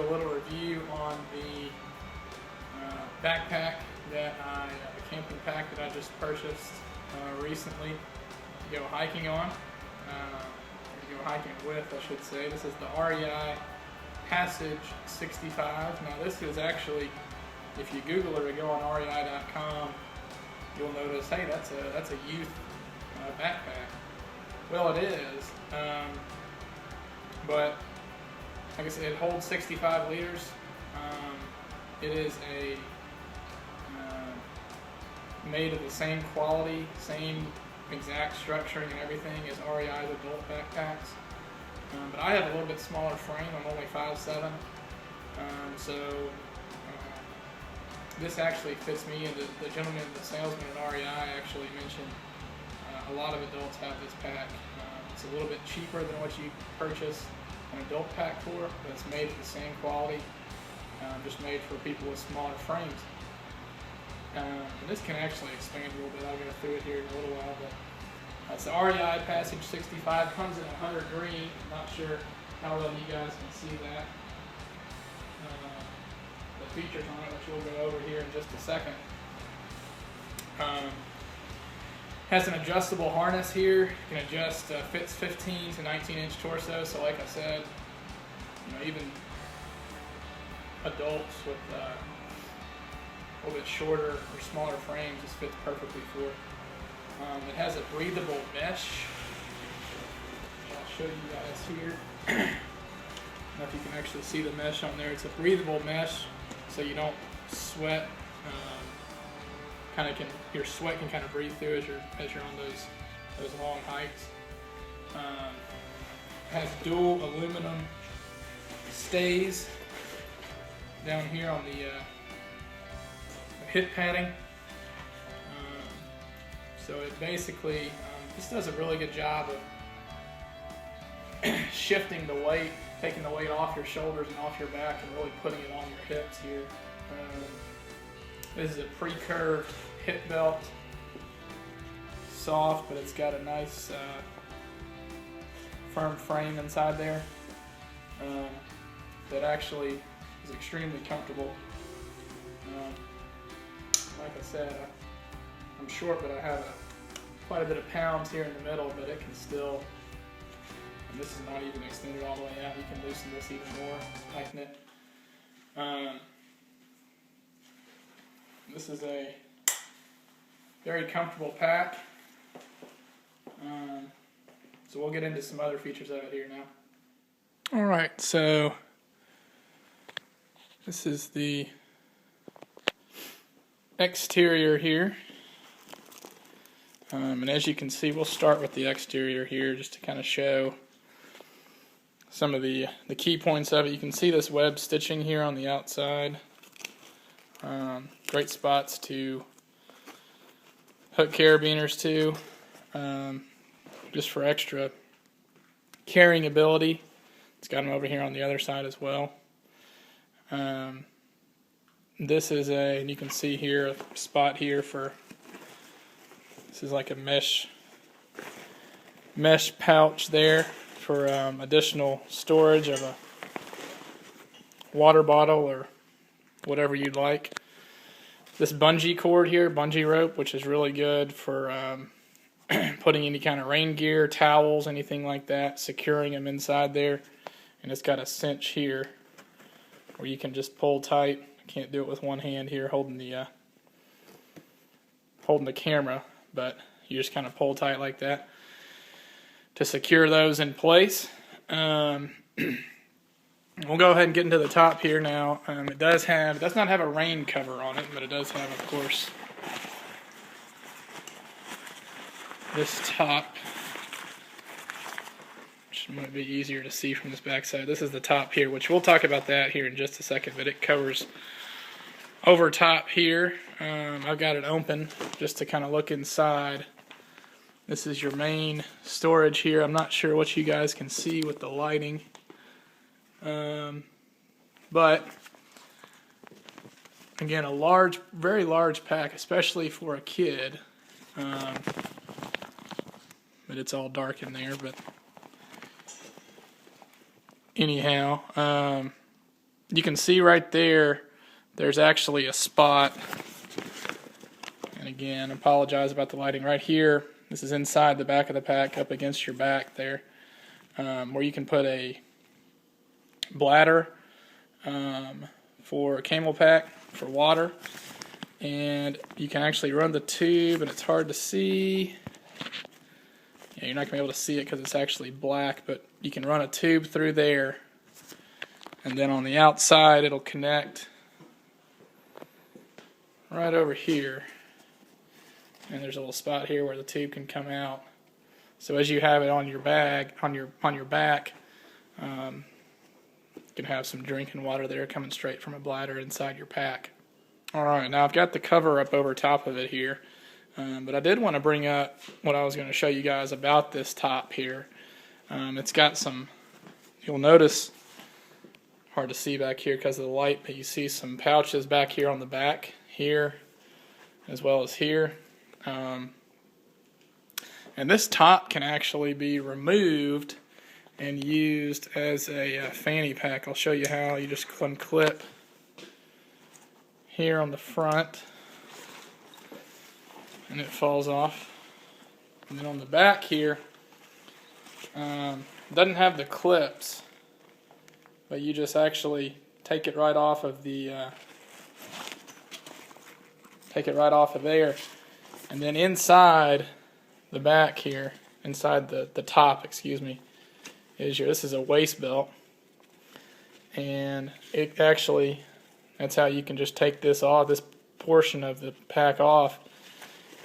a little review on the backpack the camping pack that I just purchased recently to go hiking on, or to go hiking with, I should say. This is the REI Passage 65. Now this is actually, if you Google it or go on REI.com, you'll notice, hey, that's a youth backpack. Well, it is, but like I said, it holds 65 liters. It is made of the same quality, same exact structuring and everything as REI's adult backpacks. But I have a little bit smaller frame. I'm only 5'7", so this actually fits me. And the gentleman, the salesman at REI, actually mentioned a lot of adults have this pack. It's a little bit cheaper than what you purchase an adult pack for, but it's made of the same quality, just made for people with smaller frames. And this can actually expand a little bit. I'll go through it here in a little while, but it's the REI Passage 65. Comes in 100 green. I'm not sure how well you guys can see that. The features on it, which we'll go over here in just a second. Has an adjustable harness here. You can adjust, fits 15 to 19 inch torso. So like I said, even adults with a little bit shorter or smaller frames, this fits perfectly for. It has a breathable mesh. I'll show you guys here. I don't know if you can actually see the mesh on there. It's a breathable mesh, so you don't sweat. Your sweat can kind of breathe through as you're on those long hikes. Has dual aluminum stays down here on the hip padding. So it basically, this does a really good job of shifting the weight, taking the weight off your shoulders and off your back and really putting it on your hips here. This is a pre-curved hip belt, soft, but it's got a nice firm frame inside there that actually is extremely comfortable. Like I said, I'm short, but I have quite a bit of pounds here in the middle, but it can still, and this is not even extended all the way out, you can loosen this even more, tighten it. This is a very comfortable pack. So we'll get into some other features of it here now. Alright, so this is the exterior here. And as you can see, we'll start with the exterior here just to kind of show some of the key points of it. You can see this web stitching here on the outside. Great spots to hook carabiners to, just for extra carrying ability. It's got them over here on the other side as well. This is and you can see here a spot here for, this is like a mesh pouch there for additional storage of a water bottle or whatever you'd like. This bungee cord here, bungee rope, which is really good for putting any kind of rain gear, towels, anything like that, securing them inside there. And it's got a cinch here where you can just pull tight. Can't do it with one hand here holding the camera, but you just kind of pull tight like that to secure those in place. We'll go ahead and get into the top here now. It does not have a rain cover on it, but it does have, of course, this top, which might be easier to see from this backside. This is the top here, which we'll talk about that here in just a second, but it covers over top here. I've got it open just to kind of look inside. This is your main storage here. I'm not sure what you guys can see with the lighting. But again, a very large pack, especially for a kid. But it's all dark in there. But anyhow, you can see right there, there's actually a spot. And again, apologize about the lighting. Right here, this is inside the back of the pack, up against your back there, where you can put a bladder for a camel pack for water, and you can actually run the tube, and it's hard to see. Yeah, you're not going to be able to see it because it's actually black, but you can run a tube through there, and then on the outside it'll connect right over here, and there's a little spot here where the tube can come out. So as you have it on your bag, on your back, you can have some drinking water there coming straight from a bladder inside your pack. Alright, now I've got the cover up over top of it here, but I did want to bring up what I was going to show you guys about this top here. It's got some, you'll notice, hard to see back here because of the light, but you see some pouches back here on the back, here, as well as here. And this top can actually be removed and used as a fanny pack. I'll show you how. You just unclip here on the front, and it falls off. And then on the back here, doesn't have the clips, but you just actually take it right off of the there, and then inside the back here, inside the top, excuse me, this is a waist belt, and it actually, that's how you can just take this off, this portion of the pack off,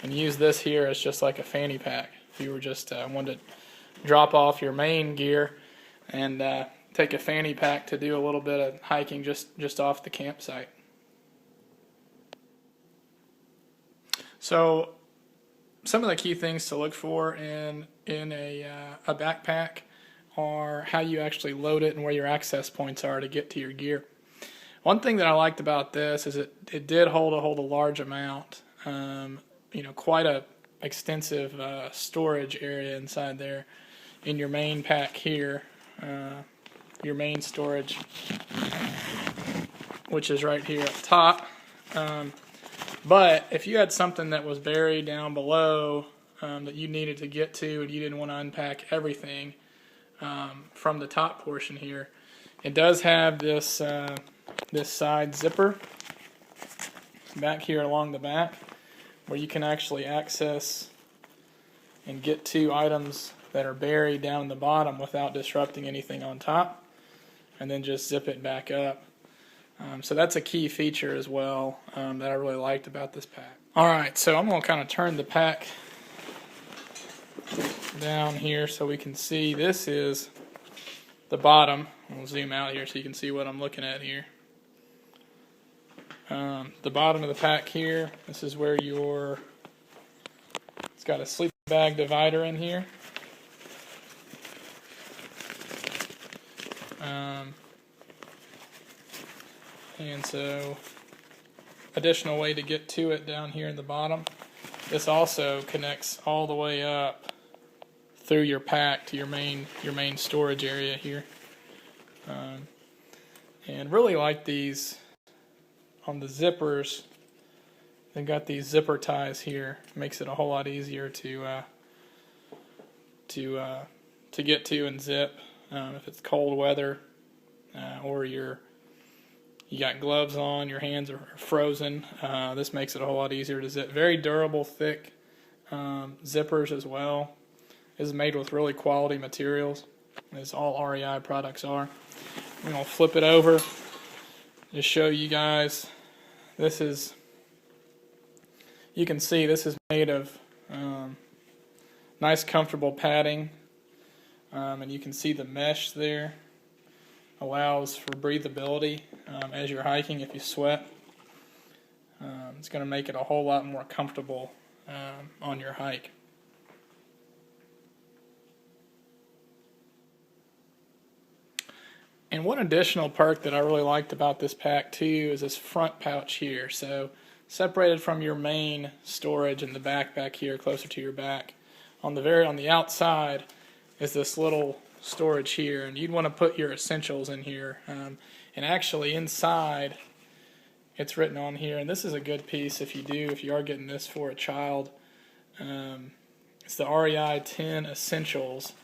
and use this here as just like a fanny pack. If you were just wanted to drop off your main gear and take a fanny pack to do a little bit of hiking just off the campsite. So some of the key things to look for in a backpack are how you actually load it and where your access points are to get to your gear. One thing that I liked about this is it did hold a large amount, quite a extensive storage area inside there in your main pack here, your main storage, which is right here up top. But if you had something that was buried down below that you needed to get to and you didn't want to unpack everything from the top portion here, it does have this side zipper back here along the back where you can actually access and get to items that are buried down in the bottom without disrupting anything on top, and then just zip it back up. So that's a key feature as well that I really liked about this pack. Alright, so I'm going to kind of turn the pack down here so we can see. This is the bottom. We'll zoom out here so you can see what I'm looking at here. The bottom of the pack here, this is where it's got a sleeping bag divider in here. And so, additional way to get to it down here in the bottom. This also connects all the way up through your pack to your main storage area here. And really like these on the zippers. They've got these zipper ties here. Makes it a whole lot easier to get to and zip if it's cold weather or you got gloves on, your hands are frozen. This makes it a whole lot easier to zip. Very durable, thick zippers as well. This is made with really quality materials, as all REI products are. I'm going to flip it over to show you guys. This is, you can see this is made of nice comfortable padding, and you can see the mesh there allows for breathability as you're hiking. If you sweat, it's going to make it a whole lot more comfortable on your hike. And one additional perk that I really liked about this pack too is this front pouch here. So separated from your main storage in the back here, closer to your back, on the outside is this little storage here, and you'd want to put your essentials in here. And And actually inside, it's written on here, and this is a good piece if you are getting this for a child. It's the REI 10 essentials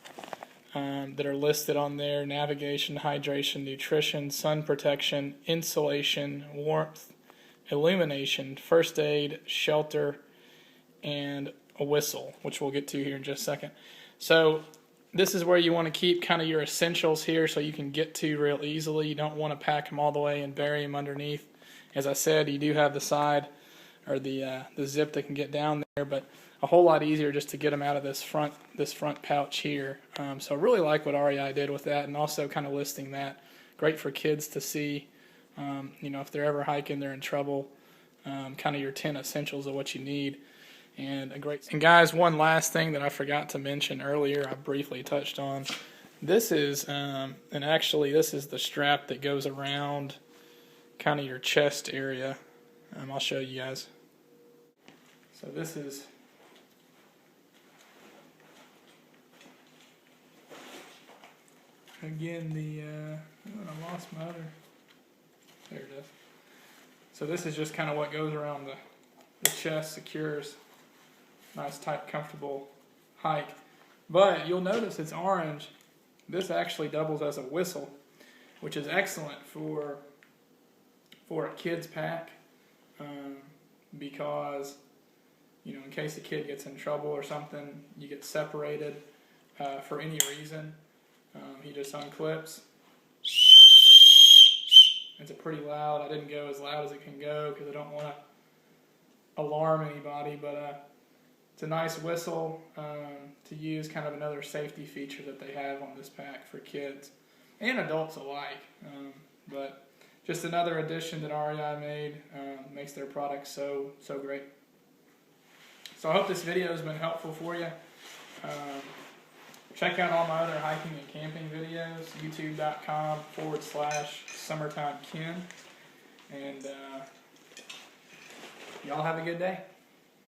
that are listed on there: navigation, hydration, nutrition, sun protection, insulation, warmth, illumination, first aid, shelter, and a whistle, which we'll get to here in just a second. So this is where you want to keep kind of your essentials here so you can get to real easily. You don't want to pack them all the way and bury them underneath. As I said, you do have the side or the zip that can get down there, but a whole lot easier just to get them out of this front pouch here. So I really like what REI did with that, and also kind of listing that. Great for kids to see. If they're ever hiking, they're in trouble. Kind of your 10 essentials of what you need. And guys, one last thing that I forgot to mention earlier, I briefly touched on. This is, and actually this is the strap that goes around kind of your chest area. I'll show you guys. So this is, again, I lost my other, there it is. So this is just kind of what goes around the chest, secures. Nice, tight, comfortable hike. But you'll notice it's orange. This actually doubles as a whistle, which is excellent for a kid's pack, because in case a kid gets in trouble or something, you get separated for any reason. He just unclips. It's a pretty loud. I didn't go as loud as it can go because I don't want to alarm anybody, but it's a nice whistle to use, kind of another safety feature that they have on this pack for kids and adults alike. But just another addition that REI made, makes their products so great. So I hope this video has been helpful for you. Check out all my other hiking and camping videos, youtube.com/summertimeken. And y'all have a good day.